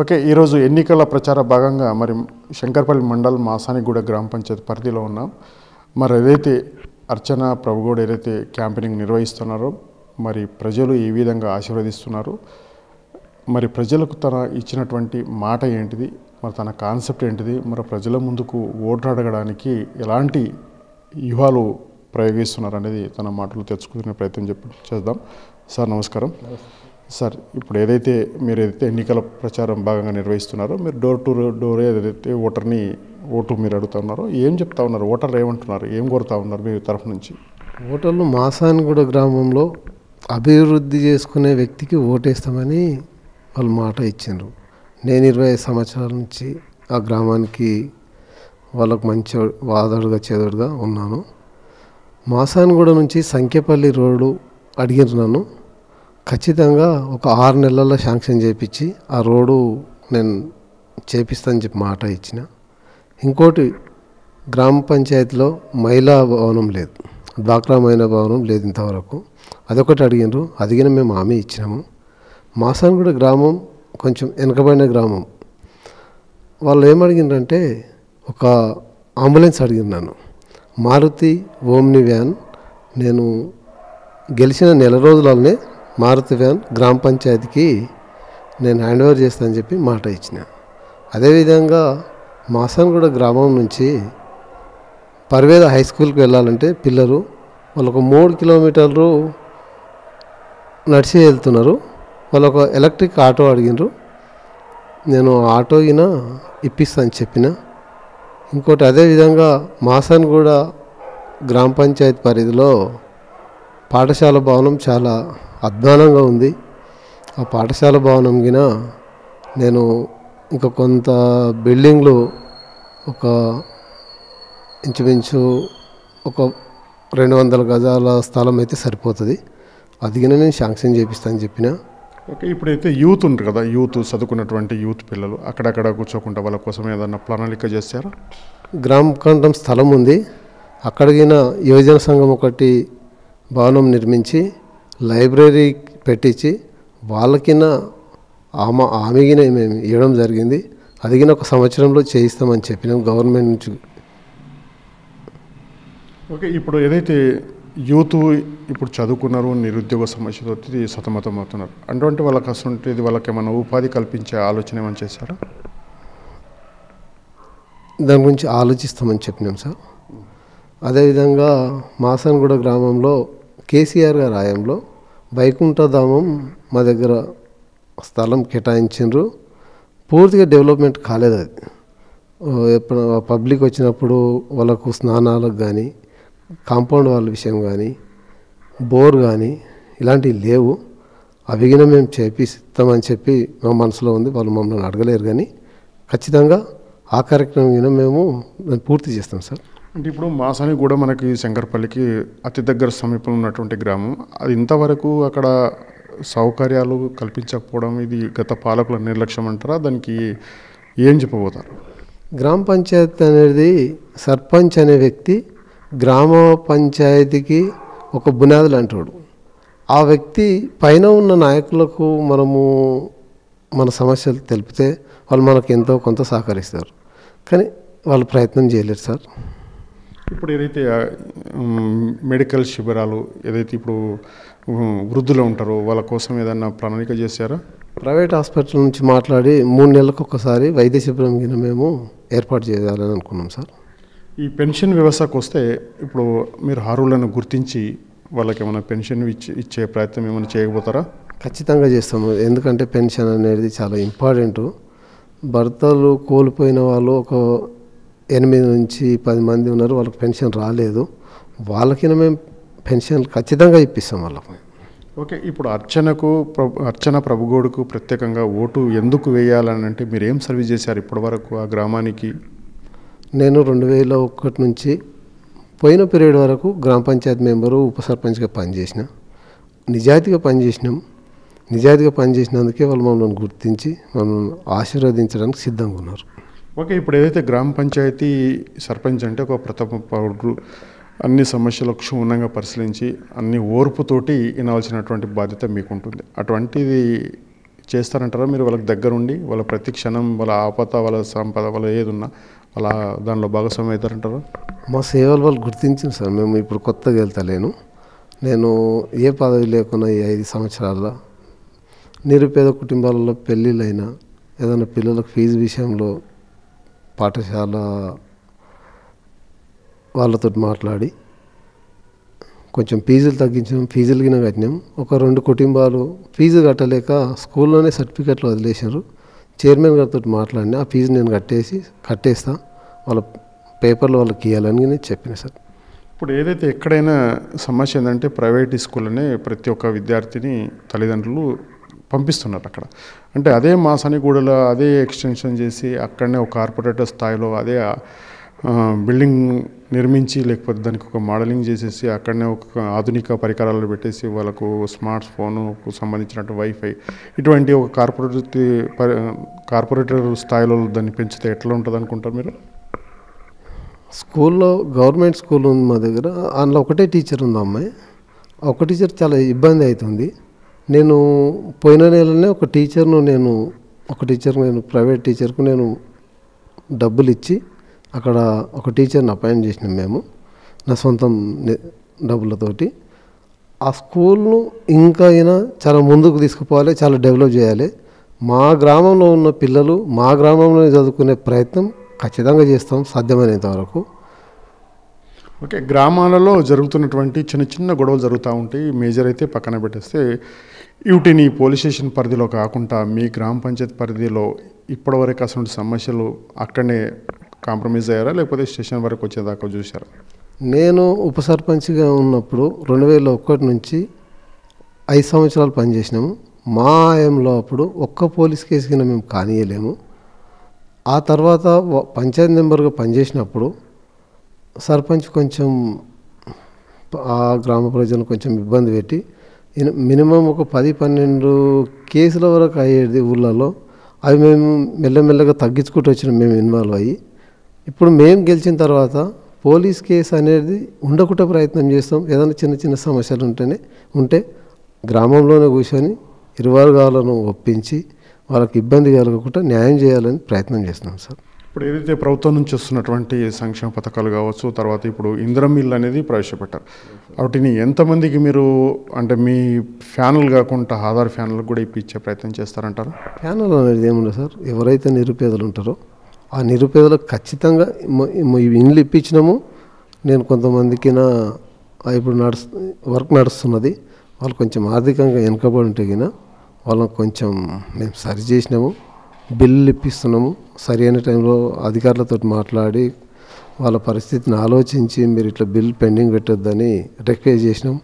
Okay, ఈరోజు ఎన్నికల ప్రచార భాగంగా మరి శంకర్పల్లి మండల్ మాసానిగూడ గ్రామ పంచాయతీ పరిధిలో ఉన్నాం. మరి ఏదైతే అర్చన ప్రభుగౌడ్ ఏదైతే క్యాంపెయినింగ్ నిర్వహిస్తున్నారో మరి ప్రజలు ఏ విధంగా ఆశీర్వదిస్తున్నారు, మరి ప్రజలకు తన ఇచ్చినటువంటి మాట ఏంటిది, మరి తన కాన్సెప్ట్ ఏంటిది, మరి ప్రజల ముందుకు ఓట్లు అడగడానికి ఎలాంటి వ్యూహాలు ప్రయోగిస్తున్నారు అనేది తన మాటలు తెచ్చుకునే ప్రయత్నం చేద్దాం. సార్ నమస్కారం. సార్, ఇప్పుడు ఏదైతే ఎన్నికల ప్రచారం భాగంగా నిర్వహిస్తున్నారో మీరు డోర్ టు డోర్ ఏదైతే ఓటు మీరు అడుగుతున్నారో ఏం చెప్తా ఉన్నారు, ఓటర్లు ఏమంటున్నారు, ఏం కోరుతా ఉన్నారు మీ తరఫు నుంచి? ఓటర్లు మాసానిగూడ గ్రామంలో అభివృద్ధి చేసుకునే వ్యక్తికి ఓటేస్తామని వాళ్ళు మాట ఇచ్చిండ్రు. నేను 25 సంవత్సరాల నుంచి ఆ గ్రామానికి వాళ్ళకు మంచి వాదడుగా చేదుడుగా ఉన్నాను. మాసానిగూడ నుంచి సంఖ్యపల్లి రోడ్డు అడిగినారు నన్ను. ఖచ్చితంగా ఒక 6 నెలల్లో శాంక్షన్ చేయించి ఆ రోడ్డు నేను చేపిస్తానని చెప్పి మాట ఇచ్చిన. ఇంకోటి, గ్రామ పంచాయతీలో మహిళా భవనం లేదు, డ్వాక్రా మహిళా భవనం లేదు ఇంతవరకు. అదొకటి అడిగినారు, అదిగిన మేము హామీ ఇచ్చినాము. మాసానిగూడ గ్రామం కొంచెం వెనకబడిన గ్రామం. వాళ్ళు ఏమడిగినారంటే ఒక అంబులెన్స్ అడిగినాను, మారుతి ఓమ్ని వ్యాన్. నేను గెలిచిన నెల రోజులనే మారుతి వ్యాన్ గ్రామ పంచాయతీకి నేను హ్యాండ్ ఓవర్ చేస్తానని చెప్పి మాట ఇచ్చిన. అదేవిధంగా మాసానిగూడ గ్రామం నుంచి పర్వేద హై స్కూల్కి వెళ్ళాలంటే పిల్లలు వాళ్ళకు 3 కిలోమీటర్లు నడిచి వెళ్తున్నారు. వాళ్ళొక ఎలక్ట్రిక్ ఆటో అడిగినారు, నేను ఆటో ఇప్పిస్తాను చెప్పిన. ఇంకోటి, అదేవిధంగా మాసానిగూడ గ్రామ పంచాయతీ పరిధిలో పాఠశాల భవనం చాలా అధ్వానంగా ఉంది. ఆ పాఠశాల భవనం నేను ఇంకా కొంత బిల్డింగ్లు ఒక ఇంచుమించు ఒక 200 గజాల స్థలం అయితే సరిపోతుంది, అది నేను శాంక్షన్ చేపిస్తానని చెప్పిన. ఓకే, ఇప్పుడైతే యూత్ ఉంటుంది కదా, చదువుకున్నటువంటి యూత్ పిల్లలు అక్కడక్కడ కూర్చోకుండా వాళ్ళ కోసం ఏదన్నా ప్రణాళిక చేస్తారా? గ్రామ కంఠం స్థలం ఉంది, అక్కడికిన యువజన సంఘం ఒకటి భవనం నిర్మించి లైబ్రరీ పెట్టించి వాళ్ళకిన ఆమెగిన మేము ఇవ్వడం జరిగింది. అదిగిన ఒక సంవత్సరంలో చేయిస్తామని చెప్పినాం గవర్నమెంట్ నుంచి. ఓకే, ఇప్పుడు ఏదైతే యూత్ ఇప్పుడు చదువుకున్నారు, నిరుద్యోగ సమస్యతో సతమతం అవుతున్నారు, అటువంటి వాళ్ళకి అసలు వాళ్ళకి ఏమైనా ఉపాధి కల్పించే ఆలోచన ఏమైనా చేశారా? దాని గురించి ఆలోచిస్తామని చెప్పినాం సార్. అదేవిధంగా మాసానిగూడ గ్రామంలో కేసీఆర్ గారి హయాంలో వైకుంఠధామం మా దగ్గర స్థలం కేటాయించారు. పూర్తిగా డెవలప్మెంట్ కాలేదు. అది ఎప్పుడు పబ్లిక్ వచ్చినప్పుడు వాళ్ళకు స్నానాలకు కానీ, కాంపౌండ్ వాళ్ళ విషయం కానీ, బోర్ కానీ ఇలాంటివి లేవు. అవిగిన మేము చేపిస్తామని చెప్పి మా మనసులో ఉంది. వాళ్ళు మమ్మల్ని అడగలేరు, కానీ ఖచ్చితంగా ఆ కార్యక్రమం మేము పూర్తి చేస్తాం సార్. అంటే ఇప్పుడు మాసానిగూడ మనకి శంకర్పల్లికి అతి దగ్గర సమీపంలో ఉన్నటువంటి గ్రామం. అది ఇంతవరకు అక్కడ సౌకర్యాలు కల్పించకపోవడం ఇది గత పాలకుల నిర్లక్ష్యం అంటారా? దానికి ఏం చెప్పబోతారు? గ్రామ పంచాయతీ అనేది సర్పంచ్ అనే వ్యక్తి గ్రామ పంచాయతీకి ఒక బునాదులు అంటాడు. ఆ వ్యక్తి పైన ఉన్న నాయకులకు మనము మన సమస్యలు తెలిపితే వాళ్ళు మనకు ఎంతో కొంత సహకరిస్తారు, కానీ వాళ్ళు ప్రయత్నం చేయలేరు సార్. ఇప్పుడు ఏదైతే మెడికల్ శిబిరాలు ఏదైతే ఇప్పుడు వృద్ధులు ఉంటారో వాళ్ళ కోసం ఏదన్నా ప్రణాళిక చేశారా? ప్రైవేట్ హాస్పిటల్ నుంచి మాట్లాడి 3 నెలలకు ఒకసారి వైద్య శిబిరం మేము ఏర్పాటు చేయాలని అనుకున్నాం సార్. ఈ పెన్షన్ వ్యవస్థకు వస్తే ఇప్పుడు మీరు అర్హులను గుర్తించి వాళ్ళకి ఏమైనా పెన్షన్ ఇచ్చే ప్రయత్నం ఏమైనా చేయకపోతారా? ఖచ్చితంగా చేస్తాము, ఎందుకంటే పెన్షన్ అనేది చాలా ఇంపార్టెంట్. భర్తలు కోల్పోయిన వాళ్ళు ఒక 8 నుంచి 10 మంది ఉన్నారు, వాళ్ళకి పెన్షన్ రాలేదు. వాళ్ళకి మేము పెన్షన్ ఖచ్చితంగా ఇప్పిస్తాం వాళ్ళకి. ఓకే, ఇప్పుడు అర్చన ప్రభుగౌడ్కు ప్రత్యేకంగా ఓటు ఎందుకు వేయాలని అంటే మీరు ఏం సర్వీస్ చేశారు ఇప్పటివరకు ఆ గ్రామానికి? నేను 2001 నుంచి పోయిన పీరియడ్ వరకు గ్రామ పంచాయతీ మెంబరు, ఉప సర్పంచ్గా పనిచేసిన. నిజాయితీగా పనిచేసినందుకే వాళ్ళు మమ్మల్ని గుర్తించి మమ్మల్ని ఆశీర్వదించడానికి సిద్ధంగా ఉన్నారు. ఓకే, ఇప్పుడు ఏదైతే గ్రామ పంచాయతీ సర్పంచ్ అంటే ఒక ప్రథమ పౌరుడు అన్ని సమస్యలు క్షుణ్ణంగా పరిశీలించి అన్ని ఓర్పుతోటి వినాల్సినటువంటి బాధ్యత మీకు ఉంటుంది. అటువంటిది చేస్తారంటారా మీరు వాళ్ళకి దగ్గరుండి వాళ్ళ ప్రతి క్షణం వాళ్ళ ఆపద వాళ్ళ సంపద వాళ్ళ ఏది ఉన్నా వాళ్ళ దానిలో భాగస్వామ్యం అవుతారంటారా? మా సేవలు వాళ్ళు గుర్తించింది సార్. మేము ఇప్పుడు కొత్తగా వెళ్తలేను. నేను ఏ పదవి లేకున్నా ఈ 5 సంవత్సరాల్లో నిరుపేద కుటుంబాలలో పెళ్ళిళ్ళైనా ఏదైనా పిల్లలకు ఫీజు విషయంలో పాఠశాల వాళ్ళతో మాట్లాడి కొంచెం ఫీజులు తగ్గించాం, ఫీజులు గిన కట్టినాం. ఒక 2 కుటుంబాలు ఫీజు కట్టలేక స్కూల్లోనే సర్టిఫికెట్లు వదిలేసారు. చైర్మన్ గారితో మాట్లాడినా ఆ ఫీజు నేను కట్టేస్తా, వాళ్ళ పేపర్లు వాళ్ళకి ఇవ్వాలని నేను చెప్పిన సార్. ఇప్పుడు ఏదైతే ఎక్కడైనా సమస్య ఏంటంటే ప్రైవేట్ స్కూల్లోనే ప్రతి ఒక్క విద్యార్థిని తల్లిదండ్రులు పంపిస్తున్నారు అక్కడ. అంటే అదే మాసానిగూడలో అదే ఎక్స్టెన్షన్ చేసి అక్కడనే ఒక కార్పొరేటర్ స్థాయిలో అదే బిల్డింగ్ నిర్మించి లేకపోతే దానికి ఒక మోడలింగ్ చేసేసి అక్కడనే ఒక ఆధునిక పరికరాలు పెట్టేసి వాళ్ళకు స్మార్ట్ ఫోనుకు సంబంధించినట్టు వైఫై ఇటువంటి ఒక కార్పొరేటర్ స్థాయిలో దాన్ని పెంచితే ఎట్లా ఉంటుంది అనుకుంటారు మీరు? స్కూల్లో గవర్నమెంట్ స్కూల్ ఉంది మా దగ్గర. అందులో ఒకటే టీచర్ ఉంది అమ్మాయి. ఒక టీచర్ చాలా ఇబ్బంది అవుతుంది. నేను పోయిన నెలనే ఒక టీచర్ను నేను ప్రైవేట్ టీచర్కు నేను డబ్బులు ఇచ్చి అక్కడ ఒక టీచర్ని అపాయింట్ చేసినాం మేము నా సొంతం డబ్బులతోటి. ఆ స్కూల్ను ఇంకా అయినా చాలా ముందుకు తీసుకుపోవాలి, చాలా డెవలప్ చేయాలి. మా గ్రామంలో ఉన్న పిల్లలు మా గ్రామంలోనే చదువుకునే ప్రయత్నం ఖచ్చితంగా చేస్తాం సాధ్యమైనంత వరకు. ఓకే, గ్రామాలలో జరుగుతున్నటువంటి చిన్న చిన్న గొడవలు జరుగుతూ ఉంటాయి. మేజర్ అయితే పక్కన పెట్టేస్తే వీటిని పోలీస్ స్టేషన్ పరిధిలో కాకుండా మీ గ్రామ పంచాయతీ పరిధిలో ఇప్పటివరకు అసలు సమస్యలు అక్కడనే కాంప్రమైజ్ అయ్యారా లేకపోతే స్టేషన్ వరకు వచ్చేదాకా చూసారా? నేను ఉప సర్పంచ్గా ఉన్నప్పుడు 2001 నుంచి 5 సంవత్సరాలు పనిచేసినాము. మా ఆయంలో అప్పుడు ఒక్క పోలీస్ కేసు కింద మేము కానీయలేము. ఆ తర్వాత పంచాయతీ మెంబర్గా పనిచేసినప్పుడు సర్పంచ్ కొంచెం ఆ గ్రామ ప్రజలను కొంచెం ఇబ్బంది పెట్టి మినిమం ఒక 10-12 కేసుల వరకు అయ్యేది ఊళ్ళలో. అవి మేము మెల్లమెల్లగా తగ్గించుకుంటూ వచ్చినాం మేము ఇన్వాల్వ్ అయ్యి. ఇప్పుడు మేము గెలిచిన తర్వాత పోలీస్ కేసు అనేది ఉండకుండా ప్రయత్నం చేస్తాం. ఏదైనా చిన్న చిన్న సమస్యలు ఉంటే గ్రామంలోనే కూర్చొని ఇరు వర్గాలను ఒప్పించి వాళ్ళకి ఇబ్బంది కలగకుండా న్యాయం చేయాలని ప్రయత్నం చేస్తున్నాం సార్. ఇప్పుడు ఏదైతే ప్రభుత్వం నుంచి వస్తున్నటువంటి సంక్షేమ పథకాలు కావచ్చు, తర్వాత ఇప్పుడు ఇందిరమ్మ ఇల్లు అనేది ప్రవేశపెట్టారు. వాటిని ఎంతమందికి మీరు అంటే మీ ఫ్యాన్లు కాకుండా ఆధార్ ఫ్యాన్లకు కూడా ఇప్పించే ప్రయత్నం చేస్తారంటారు? ఫ్యాన్లు అనేది ఏముండదు సార్. ఎవరైతే నిరుపేదలు ఉంటారో ఆ నిరుపేదలకు ఖచ్చితంగా ఇండ్లు ఇప్పించినాము. నేను కొంతమందికి ఇప్పుడు వర్క్ నడుస్తున్నది, వాళ్ళు కొంచెం ఆర్థికంగా వెనుకబడి ఉంటే వాళ్ళకి కొంచెం మేము సరి చేసినాము. బిల్లులు ఇప్పిస్తున్నాము. సరి అయిన టైంలో అధికారులతో మాట్లాడి వాళ్ళ పరిస్థితిని ఆలోచించి మీరు ఇట్లా బిల్ పెండింగ్ పెట్టొద్దని రిక్వెస్ట్ చేసినాం.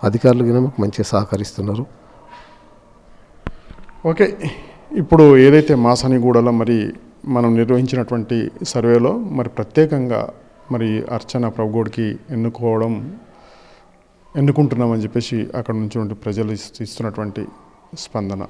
అధికారులు మాకు మంచిగా సహకరిస్తున్నారు. ఓకే, ఇప్పుడు ఏదైతే మాసానిగూడలో మరి మనం నిర్వహించినటువంటి సర్వేలో మరి ప్రత్యేకంగా మరి అర్చన ప్రభుగౌడ్కి ఎన్నుకుంటున్నామని చెప్పేసి అక్కడ నుంచి ప్రజలు ఇస్తున్నటువంటి స్పందన